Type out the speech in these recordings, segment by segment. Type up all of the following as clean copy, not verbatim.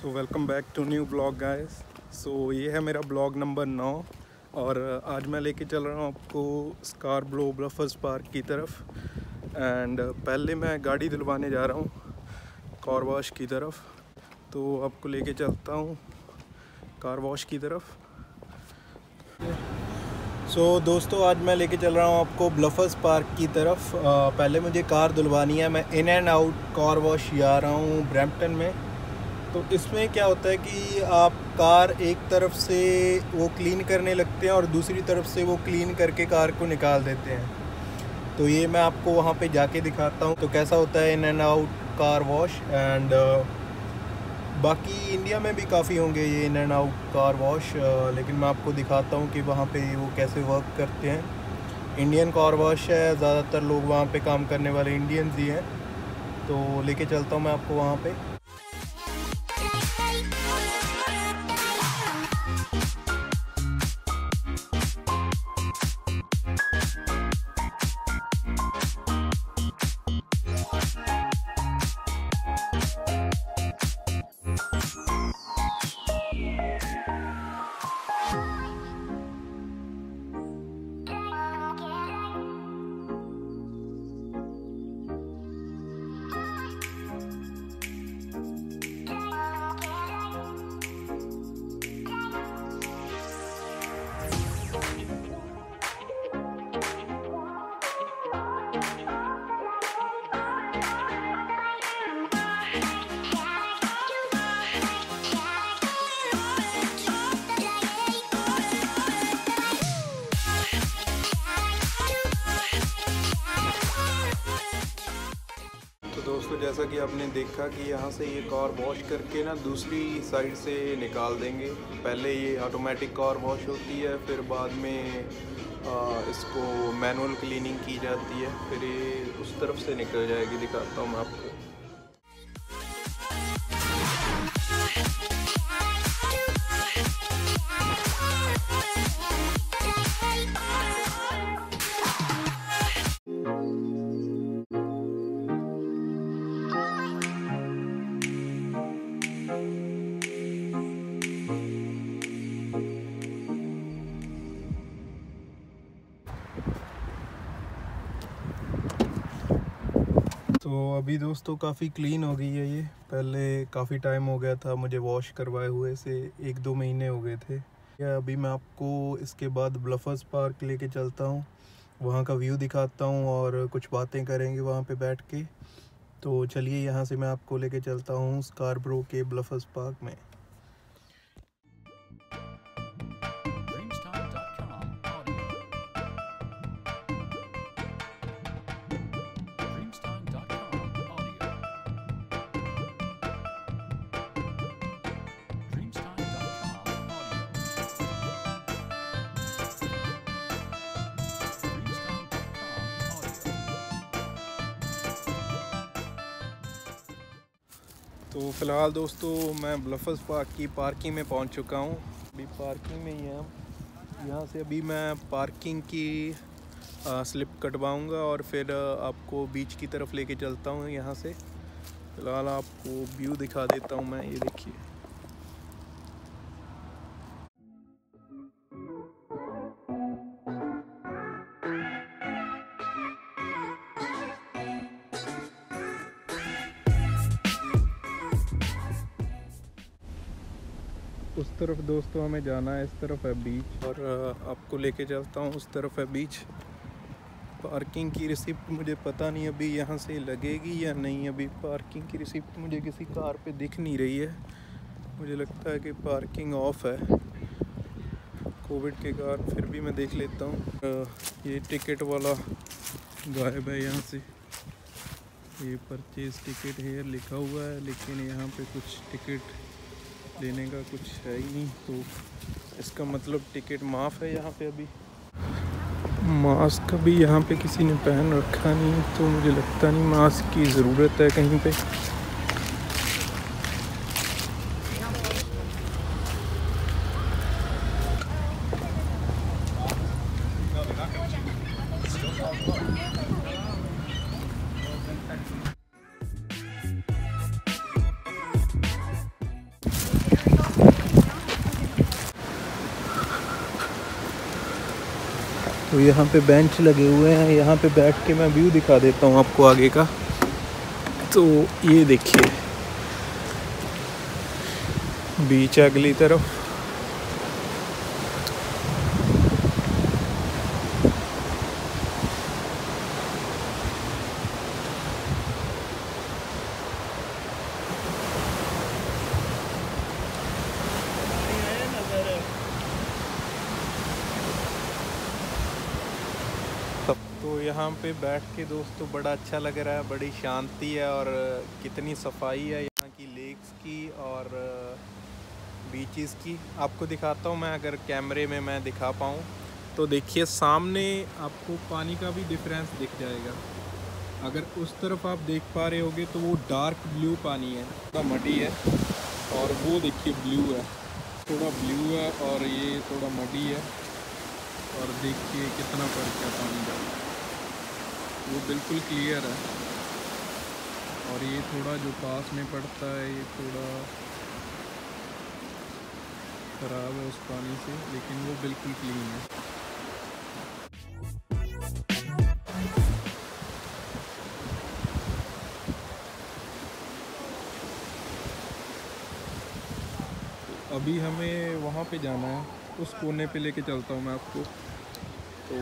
So welcome back to new blog guys. So ये है मेरा ब्लॉग नंबर 9 और आज मैं लेके चल रहा हूँ आपको स्कारब्रो ब्लफर्स पार्क की तरफ। एंड पहले मैं गाड़ी धुलवाने जा रहा हूँ कार वॉश की तरफ, तो आपको लेके चलता हूँ कार वॉश की तरफ। सो दोस्तों, आज मैं लेके चल रहा हूँ आपको ब्लफर्स पार्क की तरफ। पहले मुझे कार धुलवानी है। मैं in and out car wash जा रहा हूँ ब्रैम्पटन में। तो इसमें क्या होता है कि आप कार एक तरफ से वो क्लीन करने लगते हैं और दूसरी तरफ से वो क्लीन करके कार को निकाल देते हैं। तो ये मैं आपको वहाँ पे जाके दिखाता हूँ तो कैसा होता है in and out car wash. And बाकी इंडिया में भी काफ़ी होंगे ये in and out car wash, लेकिन मैं आपको दिखाता हूँ कि वहाँ पे वो कैसे वर्क करते हैं। इंडियन कार वॉश है, ज़्यादातर लोग वहाँ पे काम करने वाले इंडियंस ही हैं। तो लेके चलता हूँ मैं आपको वहाँ पे। दोस्तों, जैसा कि आपने देखा कि यहाँ से ये कार वॉश करके ना दूसरी साइड से निकाल देंगे। पहले ये ऑटोमेटिक कार वॉश होती है, फिर बाद में इसको मैनुअल क्लीनिंग की जाती है, फिर ये उस तरफ से निकल जाएगी। दिखाता हूँ मैं आपको। तो अभी दोस्तों काफ़ी क्लीन हो गई है ये। पहले काफ़ी टाइम हो गया था मुझे वॉश करवाए हुए से, 1-2 महीने हो गए थे। अभी मैं आपको इसके बाद ब्लफर्स पार्क लेके चलता हूँ, वहाँ का व्यू दिखाता हूँ और कुछ बातें करेंगे वहाँ पे बैठ के। तो चलिए यहाँ से मैं आपको लेके चलता हूँ स्कारब्रो के ब्लफर्स पार्क में। तो फ़िलहाल दोस्तों, मैं ब्लफर्स पार्क की पार्किंग में पहुंच चुका हूं। अभी पार्किंग में ही हैं। यहाँ से अभी मैं पार्किंग की स्लिप कटवाऊंगा और फिर आपको बीच की तरफ लेके चलता हूं। यहाँ से फ़िलहाल आपको व्यू दिखा देता हूं मैं। ये देखिए, उस तरफ दोस्तों हमें जाना है। इस तरफ है बीच और आपको लेके चलता हूँ। उस तरफ है बीच। पार्किंग की रिसिप्ट मुझे पता नहीं अभी यहाँ से लगेगी या नहीं। अभी पार्किंग की रिसिप्ट मुझे किसी कार पे दिख नहीं रही है। मुझे लगता है कि पार्किंग ऑफ है कोविड के कारण। फिर भी मैं देख लेता हूँ। ये टिकट वाला गायब है यहाँ से। ये परचेज टिकट है लिखा हुआ है, लेकिन यहाँ पे कुछ टिकट लेने का कुछ है ही नहीं। तो इसका मतलब टिकट माफ़ है यहाँ पे। अभी मास्क भी यहाँ पे किसी ने पहन रखा नहीं, तो मुझे लगता नहीं मास्क की ज़रूरत है कहीं पे। तो यहाँ पे बेंच लगे हुए हैं, यहाँ पे बैठ के मैं व्यू दिखा देता हूँ आपको आगे का। तो ये देखिए बीच है अगली तरफ। तो यहाँ पे बैठ के दोस्तों बड़ा अच्छा लग रहा है, बड़ी शांति है और कितनी सफाई है यहाँ की लेक्स की और बीचेस की। आपको दिखाता हूँ मैं, अगर कैमरे में मैं दिखा पाऊँ तो देखिए सामने आपको पानी का भी डिफरेंस दिख जाएगा। अगर उस तरफ आप देख पा रहे होगे तो वो डार्क ब्लू पानी है, थोड़ा मडी है, और वो देखिए ब्लू है, थोड़ा ब्लू है और ये थोड़ा मडी है। और देखिए कितना फर्क है पानी का, वो बिल्कुल क्लियर है। और ये थोड़ा जो पास में पड़ता है ये थोड़ा ख़राब है उस पानी से, लेकिन वो बिल्कुल क्लीन है। अभी हमें वहाँ पे जाना है, उस कोने पे लेके चलता हूँ मैं आपको। तो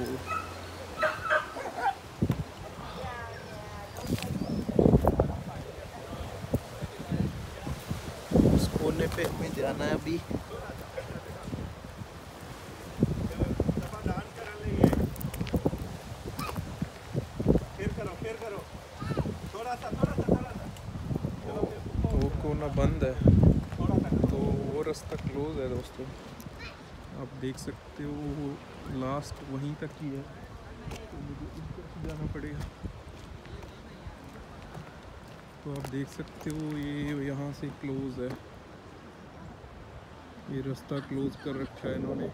उस कोने पे हमें जाना है अभी। वो कोना बंद है तो वो रास्ता क्लोज है दोस्तों। आप देख सकते हो वो लास्ट वहीं तक ही है, तो मुझे ऊपर जाना पड़ेगा। तो आप देख सकते हो ये यहाँ से क्लोज है, ये रास्ता क्लोज कर रखा है इन्होंने,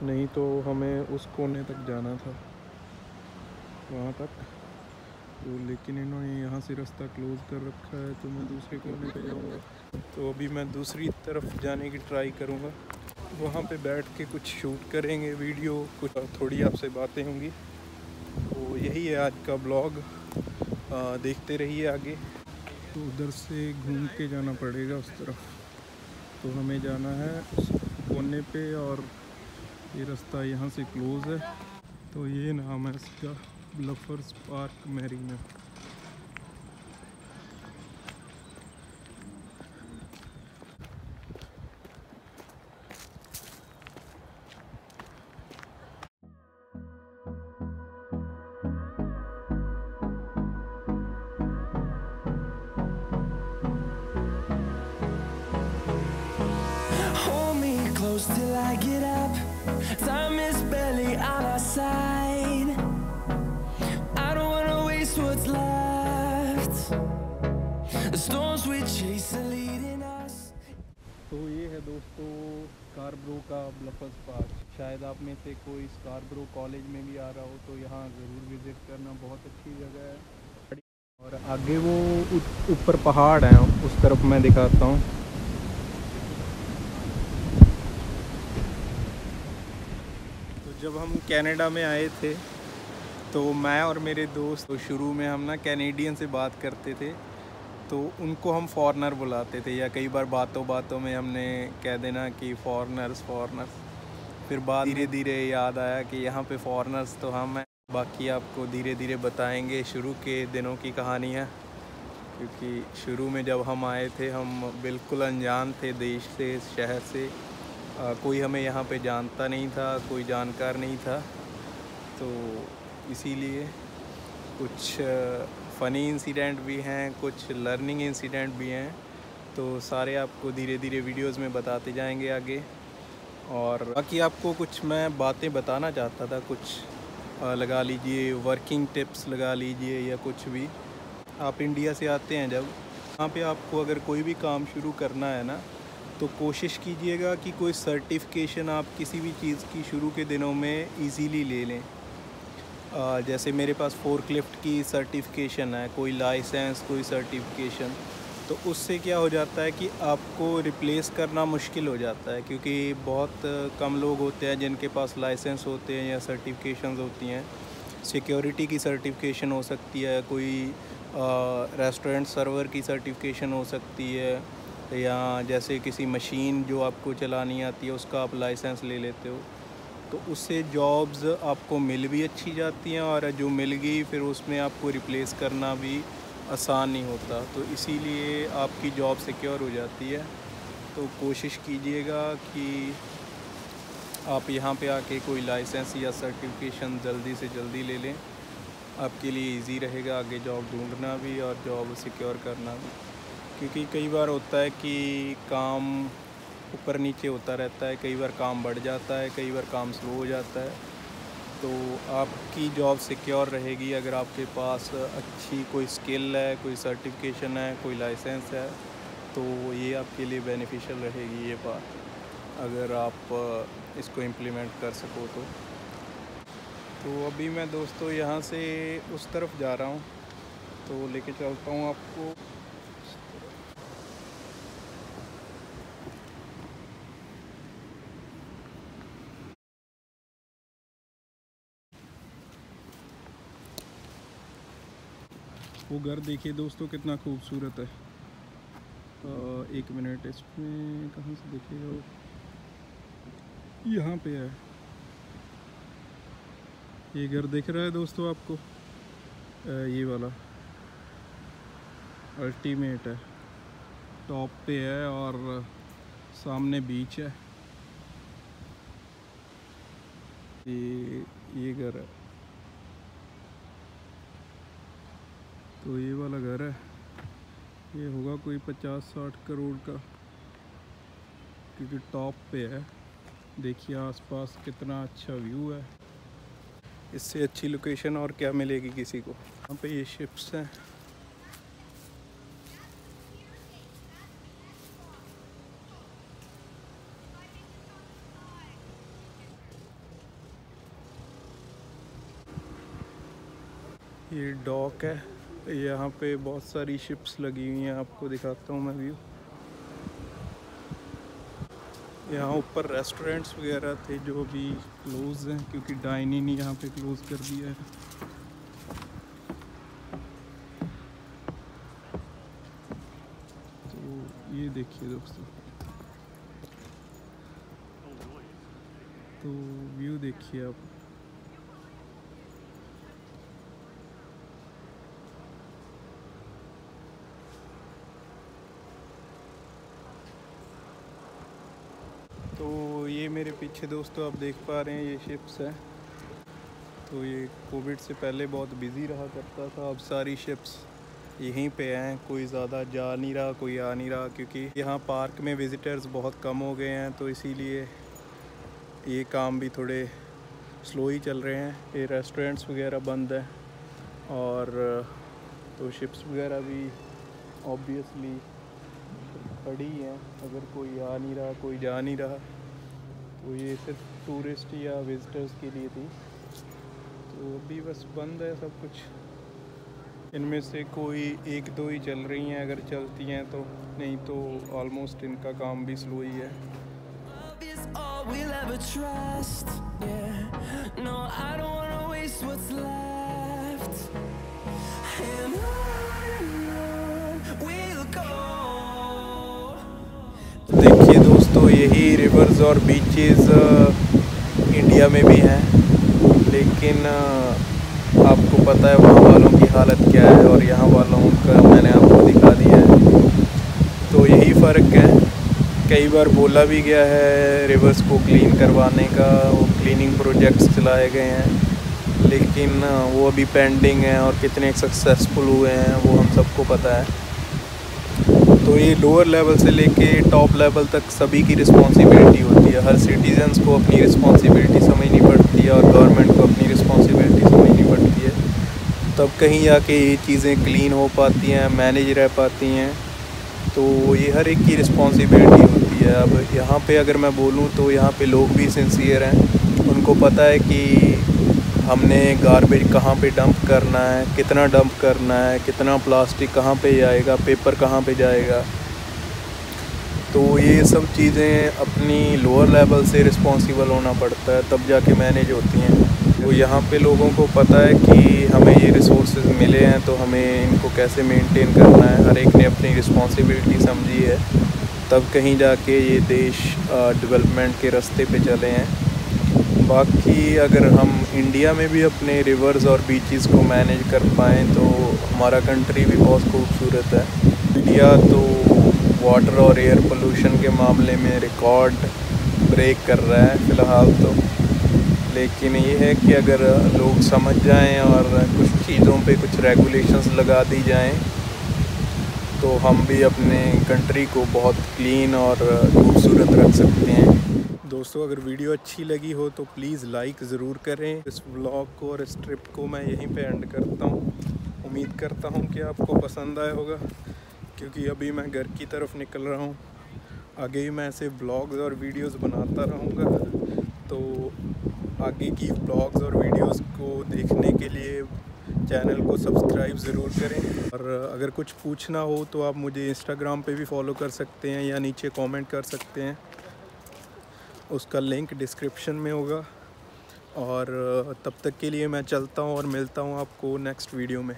नहीं तो हमें उस कोने तक जाना था वहाँ तक। तो लेकिन इन्होंने यहाँ से रास्ता क्लोज कर रखा है, तो मैं दूसरे कोने पे जाऊँगा। तो अभी मैं दूसरी तरफ जाने की ट्राई करूँगा, वहाँ पे बैठ के कुछ शूट करेंगे वीडियो, कुछ थोड़ी आपसे बातें होंगी। तो यही है आज का ब्लॉग, देखते रहिए आगे। तो उधर से घूम के जाना पड़ेगा उस तरफ, तो हमें जाना है उस कोने पे और ये रास्ता यहाँ से क्लोज़ है। तो ये नाम है इसका, ब्लफर्स park मैरीना। Till I get up, time is barely on our side. I don't wanna waste what's left. The storms we chase are leading us. तो ये है दोस्तों स्कारब्रो का ब्लफर्स पार्क। शायद आप में से कोई स्कारब्रो कॉलेज में भी आ रहा हो तो यहाँ ज़रूर विज़िट करना, बहुत अच्छी जगह है। और आगे वो ऊपर पहाड़ हैं, उस तरफ मैं दिखाता हूँ। जब हम कनाडा में आए थे तो मैं और मेरे दोस्त, तो शुरू में हम ना कैनेडियन से बात करते थे तो उनको हम फॉरेनर बुलाते थे, या कई बार बातों बातों में हमने कह देना कि फॉरेनर्स। फिर बाद धीरे धीरे याद आया कि यहाँ पे फॉरेनर्स तो हम हैं। बाकी आपको धीरे धीरे बताएंगे शुरू के दिनों की कहानियाँ, क्योंकि शुरू में जब हम आए थे हम बिल्कुल अनजान थे देश से, शहर से। कोई हमें यहाँ पे जानता नहीं था, कोई जानकार नहीं था, तो इसीलिए कुछ फ़नी इंसिडेंट भी हैं, कुछ लर्निंग इंसिडेंट भी हैं। तो सारे आपको धीरे धीरे वीडियोस में बताते जाएंगे आगे। और बाकी आपको कुछ मैं बातें बताना चाहता था, कुछ लगा लीजिए वर्किंग टिप्स लगा लीजिए, या कुछ भी। आप इंडिया से आते हैं जब, यहाँ पे आपको अगर कोई भी काम शुरू करना है ना, तो कोशिश कीजिएगा कि कोई सर्टिफिकेशन आप किसी भी चीज़ की शुरू के दिनों में इजीली ले लें। जैसे मेरे पास फोर्कलिफ्ट की सर्टिफिकेशन है, कोई लाइसेंस, कोई सर्टिफिकेशन, तो उससे क्या हो जाता है कि आपको रिप्लेस करना मुश्किल हो जाता है, क्योंकि बहुत कम लोग होते हैं जिनके पास लाइसेंस होते हैं या सर्टिफिकेशंस होती हैं। सिक्योरिटी की सर्टिफिकेशन हो सकती है, कोई रेस्टोरेंट सर्वर की सर्टिफिकेशन हो सकती है, या जैसे किसी मशीन जो आपको चलानी आती है उसका आप लाइसेंस ले लेते हो, तो उससे जॉब्स आपको मिल भी अच्छी जाती हैं, और जो मिल गई फिर उसमें आपको रिप्लेस करना भी आसान नहीं होता, तो इसीलिए आपकी जॉब सिक्योर हो जाती है। तो कोशिश कीजिएगा कि आप यहाँ पे आके कोई लाइसेंस या सर्टिफिकेशन जल्दी से जल्दी ले लें, आपके लिए इजी रहेगा आगे जॉब ढूंढना भी और जॉब सिक्योर करना भी। क्योंकि कई बार होता है कि काम ऊपर नीचे होता रहता है, कई बार काम बढ़ जाता है, कई बार काम स्लो हो जाता है। तो आपकी जॉब सिक्योर रहेगी अगर आपके पास अच्छी कोई स्किल है, कोई सर्टिफिकेशन है, कोई लाइसेंस है, तो ये आपके लिए बेनिफिशियल रहेगी ये बात, अगर आप इसको इम्प्लीमेंट कर सको तो अभी मैं दोस्तों यहाँ से उस तरफ जा रहा हूँ, तो लेके चलता हूँ आपको। वो घर देखिए दोस्तों कितना खूबसूरत है। एक मिनट, इसमें कहाँ से देखिएगा वो, यहाँ पे है ये घर दिख रहा है दोस्तों आपको, ये वाला अल्टीमेट है, टॉप पे है और सामने बीच है। ये घर है, तो ये वाला घर है, ये होगा कोई 50-60 करोड़ का, क्योंकि टॉप पे है। देखिए आसपास कितना अच्छा व्यू है, इससे अच्छी लोकेशन और क्या मिलेगी किसी को। यहाँ पे ये शिप्स हैं, ये डॉक है, यहाँ पे बहुत सारी शिप्स लगी हुई हैं, आपको दिखाता हूँ मैं व्यू। यहाँ ऊपर रेस्टोरेंट्स वगैरह थे जो अभी क्लोज हैं, क्योंकि डाइनिंग यहाँ पे क्लोज कर दिया है। तो ये देखिए दोस्तों, तो व्यू देखिए आप। तो ये मेरे पीछे दोस्तों आप देख पा रहे हैं, ये शिप्स है। तो ये कोविड से पहले बहुत बिज़ी रहा करता था, अब सारी शिप्स यहीं पे हैं, कोई ज़्यादा जा नहीं रहा, कोई आ नहीं रहा, क्योंकि यहाँ पार्क में विज़िटर्स बहुत कम हो गए हैं, तो इसीलिए ये काम भी थोड़े स्लो ही चल रहे हैं। ये रेस्टोरेंट्स वगैरह बंद हैं, और तो शिप्स वगैरह भी ऑब्वियसली खड़ी हैं। अगर कोई आ नहीं रहा, कोई जा नहीं रहा, तो ये सिर्फ टूरिस्ट या विज़िटर्स के लिए थी। तो अभी बस बंद है सब कुछ, इनमें से कोई 1-2 ही चल रही हैं, अगर चलती हैं तो, नहीं तो ऑलमोस्ट इनका काम भी स्लो ही है। देखिए दोस्तों, यही रिवर्स और बीचेस इंडिया में भी हैं, लेकिन आपको पता है वहाँ वालों की हालत क्या है और यहाँ वालों का मैंने आपको दिखा दिया है। तो यही फ़र्क है। कई बार बोला भी गया है रिवर्स को क्लीन करवाने का, वो क्लीनिंग प्रोजेक्ट्स चलाए गए हैं, लेकिन वो अभी पेंडिंग हैं, और कितने सक्सेसफुल हुए हैं वो हम सबको पता है। तो ये लोअर लेवल से लेके टॉप लेवल तक सभी की रिस्पॉन्सिबिलिटी होती है। हर सिटीजन्स को अपनी रिस्पॉन्सिबिलिटी समझनी पड़ती है, और गवर्नमेंट को अपनी रिस्पॉन्सिबिलिटी समझनी पड़ती है, तब कहीं जाके ये चीज़ें क्लीन हो पाती हैं, मैनेज रह पाती हैं। तो ये हर एक की रिस्पॉन्सिबिलिटी होती है। अब यहाँ पे अगर मैं बोलूँ तो यहाँ पे लोग भी सिंसियर हैं, उनको पता है कि हमने गार्बेज कहाँ पे डंप करना है, कितना डंप करना है, कितना प्लास्टिक कहाँ पे जाएगा, पेपर कहाँ पे जाएगा। तो ये सब चीज़ें अपनी लोअर लेवल से रिस्पॉन्सिबल होना पड़ता है, तब जाके मैनेज होती हैं। तो यहाँ पे लोगों को पता है कि हमें ये रिसोर्सेज मिले हैं तो हमें इनको कैसे मेंटेन करना है, हर एक ने अपनी रिस्पॉन्सिबिलिटी समझी है, तब कहीं जाके ये देश डेवलपमेंट के रास्ते पे चले हैं। बाकी अगर हम इंडिया में भी अपने रिवर्स और बीचेस को मैनेज कर पाएँ तो हमारा कंट्री भी बहुत खूबसूरत है। इंडिया तो वाटर और एयर पोल्यूशन के मामले में रिकॉर्ड ब्रेक कर रहा है फ़िलहाल तो, लेकिन ये है कि अगर लोग समझ जाएं और कुछ चीज़ों पे कुछ रेगुलेशंस लगा दी जाएं तो हम भी अपने कंट्री को बहुत क्लीन और खूबसूरत रख सकते हैं। दोस्तों, अगर वीडियो अच्छी लगी हो तो प्लीज़ लाइक ज़रूर करें। इस व्लॉग को और इस ट्रिप को मैं यहीं पे एंड करता हूँ। उम्मीद करता हूँ कि आपको पसंद आया होगा, क्योंकि अभी मैं घर की तरफ निकल रहा हूँ। आगे भी मैं ऐसे व्लॉग्स और वीडियोस बनाता रहूँगा, तो आगे की व्लॉग्स और वीडियोस को देखने के लिए चैनल को सब्सक्राइब ज़रूर करें। और अगर कुछ पूछना हो तो आप मुझे इंस्टाग्राम पे भी फॉलो कर सकते हैं या नीचे कमेंट कर सकते हैं, उसका लिंक डिस्क्रिप्शन में होगा। और तब तक के लिए मैं चलता हूँ और मिलता हूँ आपको नेक्स्ट वीडियो में।